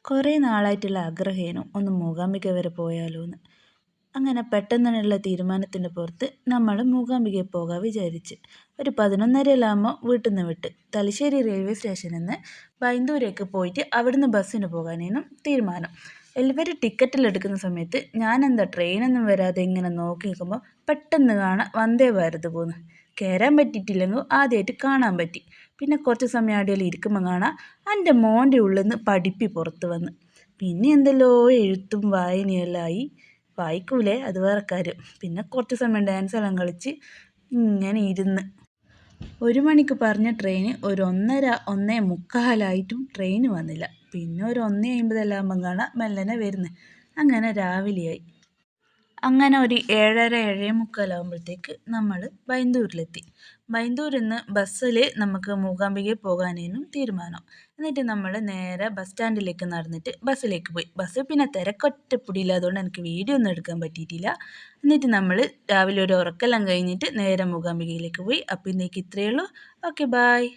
കുറേ നാളായിട്ടുള്ള ആഗ്രഹേനു ഒന്ന് മൂകാംബിക വരെ പോയാലോ എന്ന്. അങ്ങനെ പെട്ടെന്നുള്ള തീരുമാനത്തിൻ്റെ പുറത്ത് നമ്മൾ മൂകാംബികയിൽ പോകാൻ വിചാരിച്ച്. ഒരു 11:30 വീട്ടിൽ നിന്ന് വിട്ട് തലശ്ശേരി റെയിൽവേ സ്റ്റേഷനിൽ നിന്ന് ബൈന്ദൂരേക്ക് പോയിട്ട് അവിടുന്ന് ബസ്സിന് പോകാനേനും തീരുമാനം. എല്ലാവരും ടിക്കറ്റിലെടുക്കുന്ന സമയത്ത് ഞാൻ എന്താ ട്രെയിനൊന്നും വരാതെ ഇങ്ങനെ നോക്കി നിൽക്കുമ്പോൾ പെട്ടെന്ന് കാണാം വന്ദേ ഭാരത് പോകുന്നു. കയറാൻ പറ്റിയിട്ടില്ലെങ്കിൽ ആദ്യമായിട്ട് കാണാൻ പറ്റി. പിന്നെ കുറച്ച് സമയം അടിയിൽ ഇരിക്കുമ്പോൾ കാണാം എൻ്റെ മോൻ്റെ ഉള്ളിൽ നിന്ന് പഠിപ്പി പുറത്ത് വന്ന്. പിന്നെ എന്തെല്ലോ എഴുത്തും വായനയെല്ലാം ആയി. വായിക്കൂലേ, അത് വേറെ കാര്യം. പിന്നെ കുറച്ച് സമയം ഡാൻസെല്ലാം കളിച്ച് ഇങ്ങനെ ഇരുന്ന് 1 മണിക്ക് പറഞ്ഞ ട്രെയിന് ഒരു 1:30 1:45 ട്രെയിന് വന്നില്ല. പിന്നെ ഒരു 1:50 ആകുമ്പം കാണാം മെല്ലനെ വരുന്നത്. അങ്ങനെ രാവിലെയായി. അങ്ങനെ ഒരു 7:30 7:45 ആകുമ്പോഴത്തേക്ക് നമ്മൾ ബൈന്ദൂരിലെത്തി. ബൈന്ദൂരിൽ നിന്ന് ബസ്സിൽ നമുക്ക് മൂകാംബികയിൽ പോകാനേനും തീരുമാനം. എന്നിട്ട് നമ്മൾ നേരെ ബസ് സ്റ്റാൻഡിലേക്ക് നടന്നിട്ട് ബസ്സിലേക്ക് പോയി. ബസ് പിന്നെ തിരക്കൊറ്റപ്പിടിയില്ലാത്തതുകൊണ്ട് എനിക്ക് വീഡിയോ ഒന്നും എടുക്കാൻ പറ്റിയിട്ടില്ല. എന്നിട്ട് നമ്മൾ രാവിലെ ഒരു ഉറക്കെല്ലാം കഴിഞ്ഞിട്ട് നേരെ മൂകാംബികയിലേക്ക് പോയി. അപ്പോൾ ഇന്നേക്ക് ഇത്രയേ ഉള്ളൂ. Okay, bye.